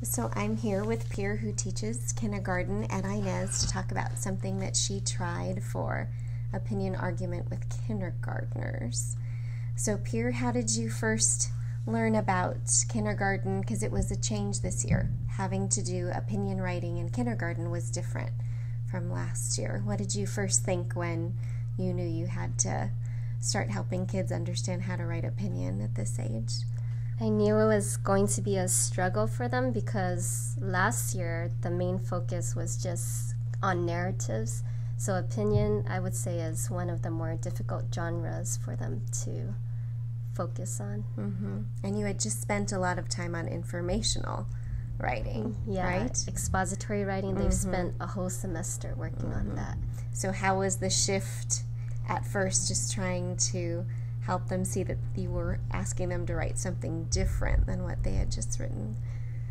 So I'm here with Pierre, who teaches kindergarten at Inez, to talk about something that she tried for opinion argument with kindergartners. So Pierre, how did you first learn about kindergarten? Because it was a change this year. Having to do opinion writing in kindergarten was different from last year. What did you first think when you knew you had to start helping kids understand how to write opinion at this age? I knew it was going to be a struggle for them because last year the main focus was just on narratives. So opinion, I would say, is one of the more difficult genres for them to focus on. Mm-hmm. And you had just spent a lot of time on informational writing, right? Expository writing, they've spent a whole semester working on that. So how was the shift at first, just trying to help them see that you were asking them to write something different than what they had just written?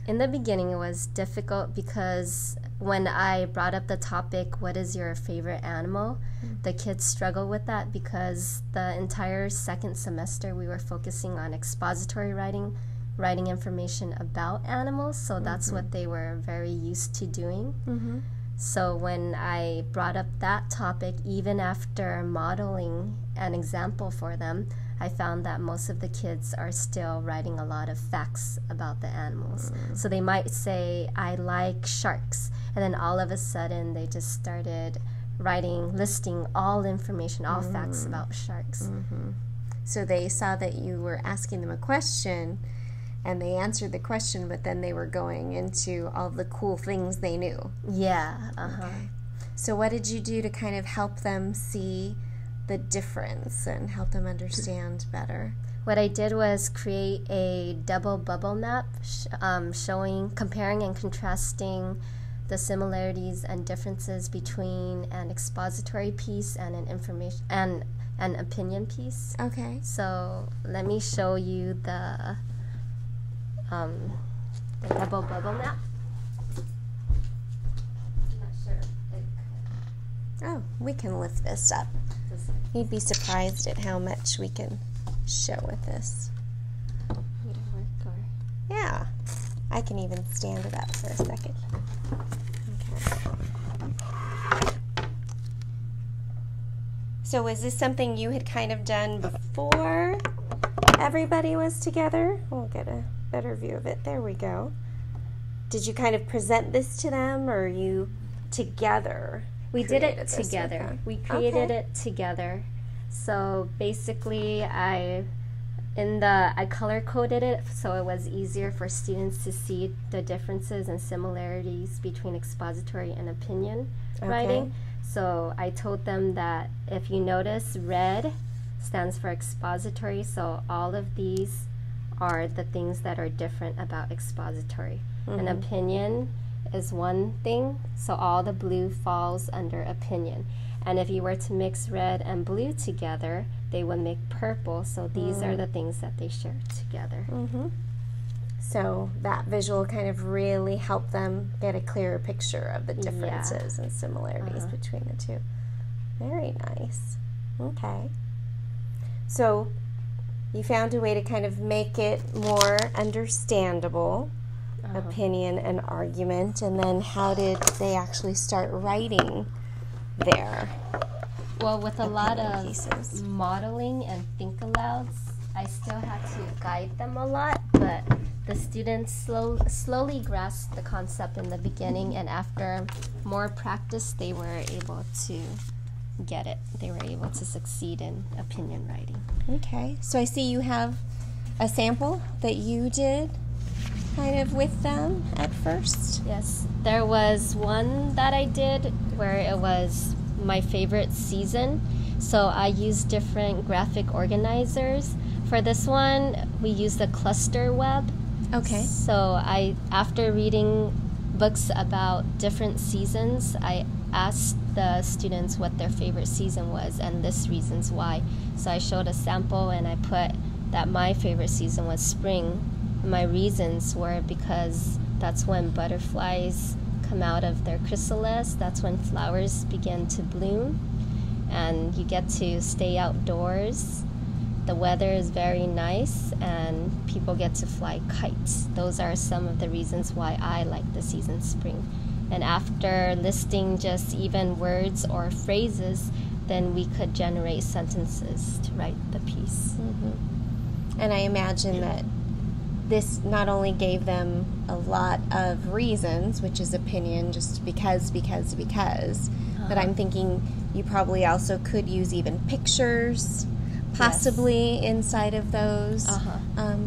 In the beginning, it was difficult because when I brought up the topic, what is your favorite animal, the kids struggle with that because the entire second semester we were focusing on expository writing information about animals, so that's what they were very used to doing. So when I brought up that topic, even after modeling an example for them, I found that most of the kids are still writing a lot of facts about the animals. So they might say, I like sharks, and then all of a sudden they just started listing all information, all facts about sharks. So they saw that you were asking them a question, and they answered the question, but then they were going into all the cool things they knew. Yeah. Okay. So what did you do to kind of help them see the difference and help them understand better? What I did was create a double bubble map comparing and contrasting the similarities and differences between an expository piece and an opinion piece. Okay. So let me show you the double bubble map. I'm not sure. Oh, we can lift this up. You'd be surprised at how much we can show with this. Would it work or? Yeah. I can even stand it up for a second. Okay. So was this something you had kind of done before everybody was together? We'll get a better view of it. There we go. Did you kind of present this to them, or you together? We did it together. We created it together. So basically, I color coded it so it was easier for students to see the differences and similarities between expository and opinion writing. So I told them that if you notice, red stands for expository, so all of these are the things that are different about expository. An opinion is one thing, so all the blue falls under opinion. And if you were to mix red and blue together, they would make purple, so these are the things that they share together. So that visual kind of really helped them get a clearer picture of the differences and similarities between the two. Very nice. Okay. So you found a way to kind of make it more understandable, opinion and argument, and then how did they actually start writing their Well, with a lot of pieces? Modeling and think alouds, I still had to guide them a lot, but the students slowly grasped the concept in the beginning, and after more practice, they were able to get it. They were able to succeed in opinion writing. Okay, so I see you have a sample that you did kind of with them at first. Yes, there was one that I did where it was my favorite season, so I used different graphic organizers. For this one, we used the cluster web. Okay. So after reading books about different seasons, I asked the students what their favorite season was and list reasons why. So I showed a sample and I put that my favorite season was spring. My reasons were because that's when butterflies come out of their chrysalis, that's when flowers begin to bloom, and you get to stay outdoors the weather is very nice and people get to fly kites. Those are some of the reasons why I like the season spring. And after listing just even words or phrases, then we could generate sentences to write the piece. And I imagine that this not only gave them a lot of reasons, which is opinion, just because, but I'm thinking you probably also could use even pictures, possibly inside of those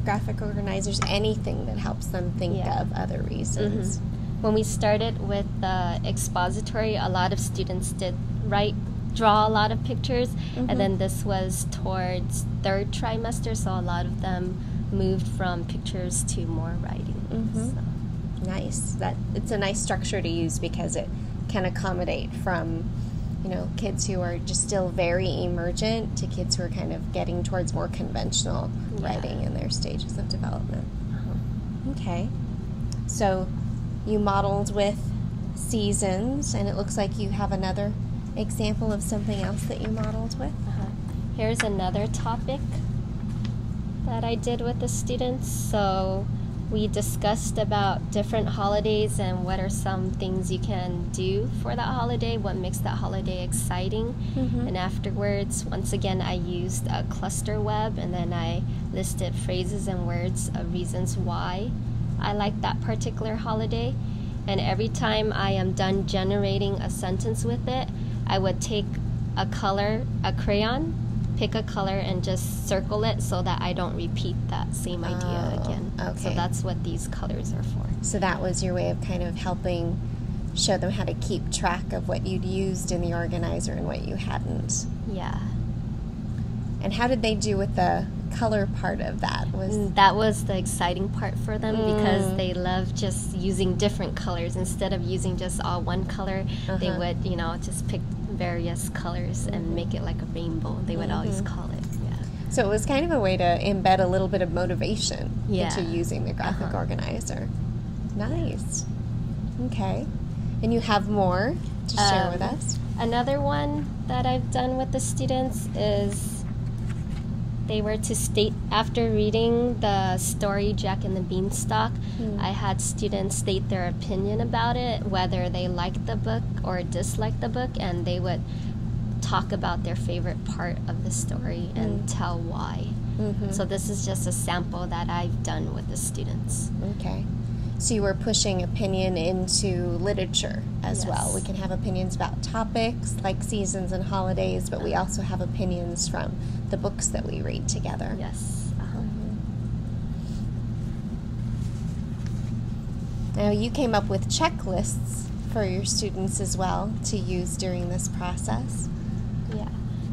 graphic organizers, anything that helps them think of other reasons. When we started with the expository, a lot of students did draw a lot of pictures, and then this was towards third trimester, so a lot of them moved from pictures to more writing. So. Nice. It's a nice structure to use because it can accommodate from, kids who are just still very emergent to kids who are kind of getting towards more conventional writing in their stages of development. Okay. So you modeled with seasons, and it looks like you have another example of something else that you modeled with. Here's another topic that I did with the students. So we discussed about different holidays and what are some things you can do for that holiday, what makes that holiday exciting. And afterwards, once again, I used a cluster web, and then I listed phrases and words of reasons why I like that particular holiday. And every time I am done generating a sentence with it, I would take a crayon, pick a color, and just circle it so that I don't repeat that same idea again. Okay. So that's what these colors are for. So that was your way of kind of helping show them how to keep track of what you'd used in the organizer and what you hadn't. Yeah. And how did they do with the color part of that? That was the exciting part for them because they love just using different colors. Instead of using just all one color, they would, just pick various colors and make it like a rainbow. They would always call it. So it was kind of a way to embed a little bit of motivation into using the graphic organizer. Nice. Okay. And you have more to share with us? Another one that I've done with the students is they were to state, after reading the story Jack and the Beanstalk, I had students state their opinion about it, whether they liked the book or disliked the book, and they would talk about their favorite part of the story and tell why. So this is just a sample that I've done with the students. Okay. So you were pushing opinion into literature as well. We can have opinions about topics like seasons and holidays, but we also have opinions from the books that we read together. Yes. Now you came up with checklists for your students as well to use during this process. Yeah.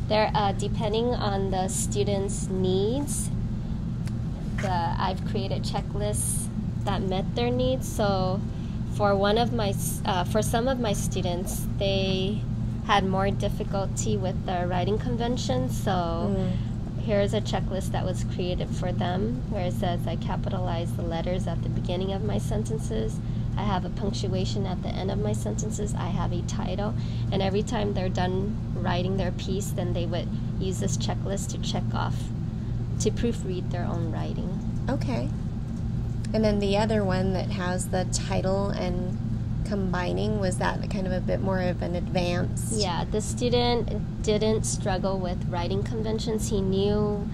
They're depending on the students' needs. I've created checklists that met their needs. So for some of my students, they had more difficulty with the writing convention. So here's a checklist that was created for them, where it says I capitalize the letters at the beginning of my sentences. I have a punctuation at the end of my sentences. I have a title. And every time they're done writing their piece, then they would use this checklist to check off, to proofread their own writing. Okay. And then the other one that has the title and combining, was that kind of a bit more of an advanced? Yeah, the student didn't struggle with writing conventions. He knew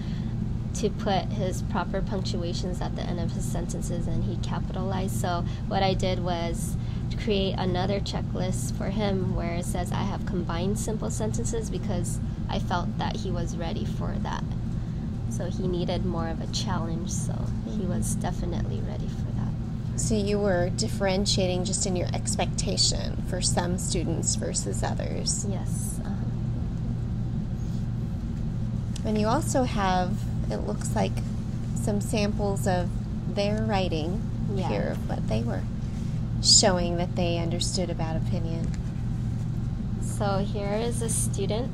to put his proper punctuations at the end of his sentences, and he capitalized. So what I did was to create another checklist for him where it says I have combined simple sentences, because I felt that he was ready for that. So he needed more of a challenge, so he was definitely ready for that. So you were differentiating just in your expectation for some students versus others. Yes. And you also have, it looks like, some samples of their writing here of what they were showing that they understood about opinion. So here is a student,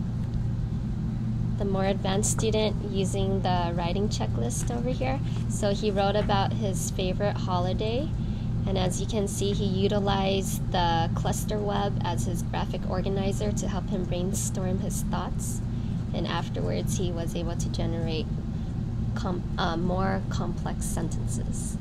the more advanced student, using the writing checklist over here. So he wrote about his favorite holiday, and as you can see, he utilized the cluster web as his graphic organizer to help him brainstorm his thoughts, and afterwards he was able to generate more complex sentences.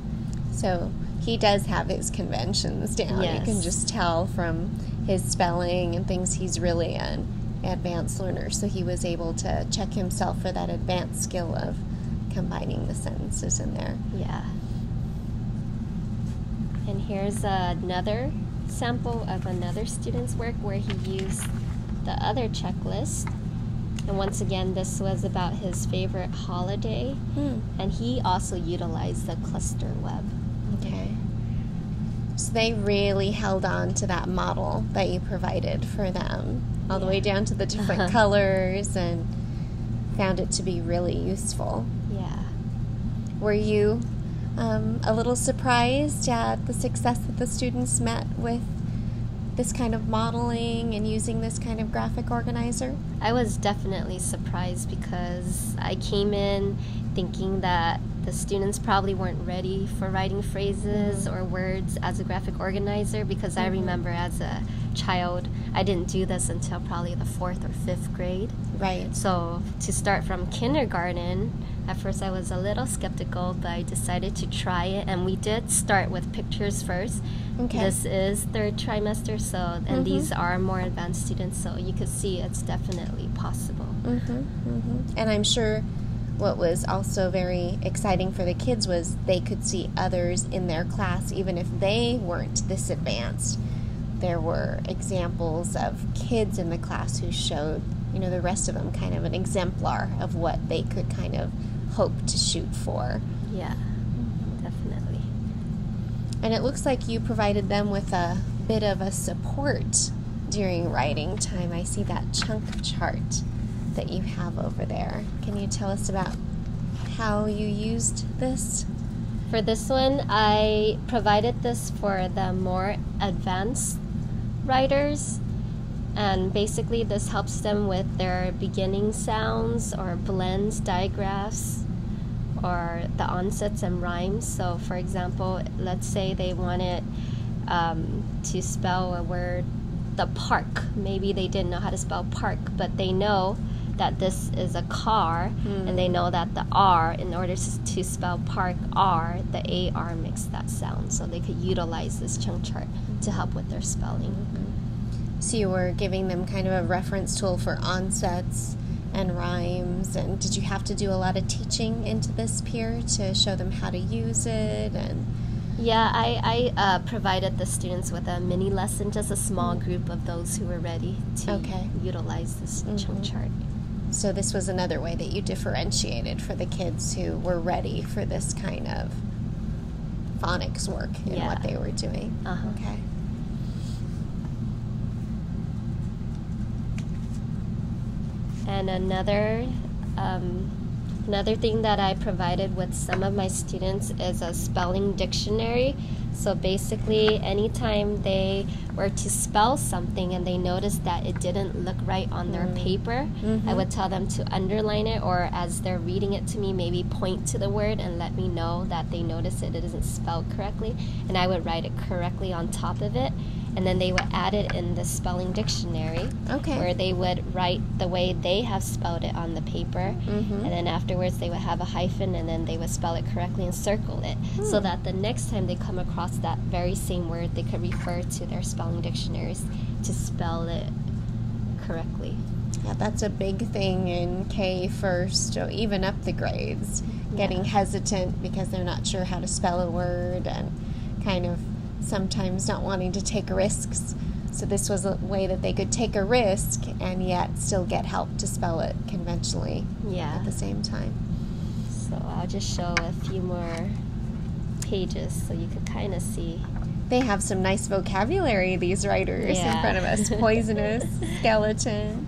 So he does have his conventions down. Yes. You can just tell from his spelling and things he's really an advanced learner. So he was able to check himself for that advanced skill of combining the sentences in there. Yeah. And here's another sample of another student's work where he used the other checklist. And once again, this was about his favorite holiday. And he also utilized the cluster web. Okay. So they really held on to that model that you provided for them, all the way down to the different colors, and found it to be really useful. Yeah. Were you a little surprised at the success that the students met with this kind of modeling and using this kind of graphic organizer? I was definitely surprised because I came in thinking that the students probably weren't ready for writing phrases or words as a graphic organizer, because I remember as a child, I didn't do this until probably the 4th or 5th grade. Right. So to start from kindergarten, at first I was a little skeptical, but I decided to try it, and we did start with pictures first. Okay. This is 3rd trimester, so and these are more advanced students, so you could see it's definitely possible. And I'm sure what was also very exciting for the kids was they could see others in their class, even if they weren't this advanced. There were examples of kids in the class who showed, the rest of them kind of an exemplar of what they could kind of hope to shoot for. Yeah, definitely. And it looks like you provided them with a bit of a support during writing time. I see that chunk chart that you have over there. Can you tell us about how you used this? For this one, I provided this for the more advanced writers, and basically this helps them with their beginning sounds or blends, digraphs, or the onsets and rhymes. So for example, let's say they wanted to spell a word, the park. Maybe they didn't know how to spell park, but they know that this is a car, and they know that the R, in order to spell park R, the AR makes that sound. So they could utilize this chunk chart to help with their spelling. So you were giving them kind of a reference tool for onsets and rhymes, and did you have to do a lot of teaching into this peer to show them how to use it? And yeah, I provided the students with a mini lesson, just a small group of those who were ready to utilize this chunk chart. So this was another way that you differentiated for the kids who were ready for this kind of phonics work in what they were doing. Okay. And another thing that I provided with some of my students is a spelling dictionary. So basically, anytime they were to spell something and they noticed that it didn't look right on their paper, I would tell them to underline it, or as they're reading it to me, maybe point to the word and let me know that they noticed it isn't spelled correctly, and I would write it correctly on top of it. And then they would add it in the spelling dictionary, where they would write the way they have spelled it on the paper, and then afterwards they would have a hyphen, and then they would spell it correctly and circle it, so that the next time they come across that very same word, they could refer to their spelling dictionaries to spell it correctly. Yeah, that's a big thing in K first, or even up the grades, getting hesitant because they're not sure how to spell a word and kind of sometimes not wanting to take risks. So this was a way that they could take a risk and yet still get help to spell it conventionally at the same time. So I'll just show a few more pages so you could kind of see. They have some nice vocabulary, these writers in front of us. Poisonous, skeleton.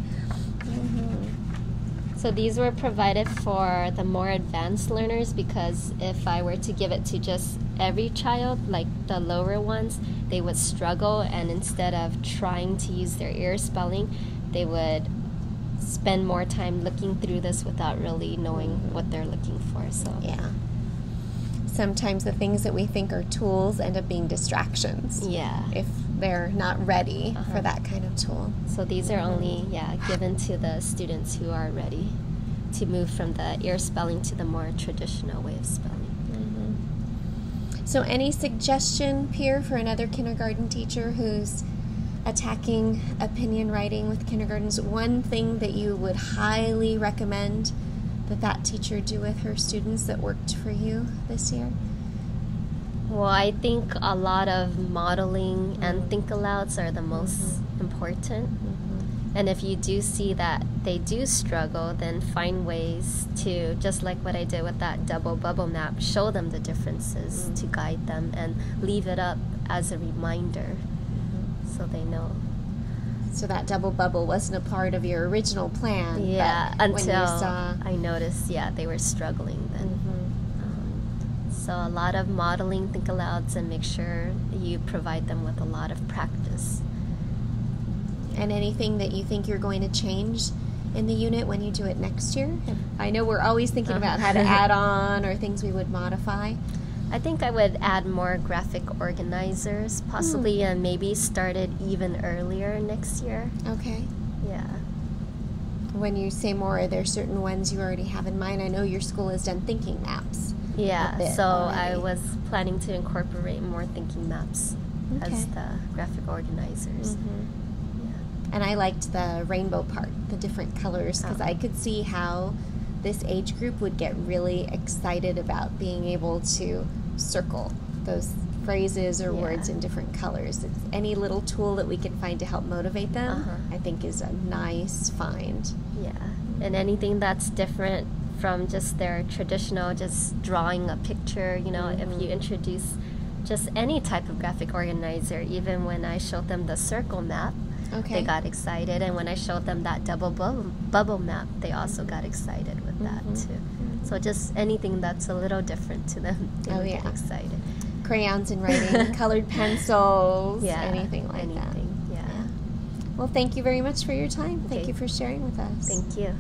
So these were provided for the more advanced learners, because if I were to give it to just every child, like the lower ones, they would struggle, and instead of trying to use their ear spelling, they would spend more time looking through this without really knowing what they're looking for. So sometimes the things that we think are tools end up being distractions if they're not ready for that kind of tool. So these are only given to the students who are ready. to move from the ear spelling to the more traditional way of spelling. So any suggestion, Pierre, for another kindergarten teacher who's attacking opinion writing with kindergartens? One thing that you would highly recommend that teacher do with her students that worked for you this year? Well, I think a lot of modeling and think alouds are the most important. And if you do see that they do struggle, then find ways to, just like what I did with that double bubble map, show them the differences to guide them and leave it up as a reminder so they know. So that double bubble wasn't a part of your original plan. Yeah, but until when you saw... I noticed, they were struggling then. So a lot of modeling think alouds, and make sure you provide them with a lot of practice. And anything that you think you're going to change in the unit when you do it next year? I know we're always thinking about how to add on or things we would modify. I think I would add more graphic organizers, possibly, and maybe start it even earlier next year. Okay. Yeah. When you say more, are there certain ones you already have in mind? I know your school has done thinking maps. Yeah, so already. I was planning to incorporate more thinking maps as the graphic organizers. And I liked the rainbow part, the different colors, because I could see how this age group would get really excited about being able to circle those phrases or words in different colors. It's any little tool that we can find to help motivate them, I think is a nice find. Yeah, and anything that's different from just their traditional, just drawing a picture, you know, if you introduce just any type of graphic organizer, even when I showed them the circle map, they got excited, and when I showed them that double bubble map, they also got excited with that too. So just anything that's a little different to them, they would get excited. Crayons and writing, colored pencils, anything like that. Yeah. Well, thank you very much for your time. Thank you for sharing with us. Thank you.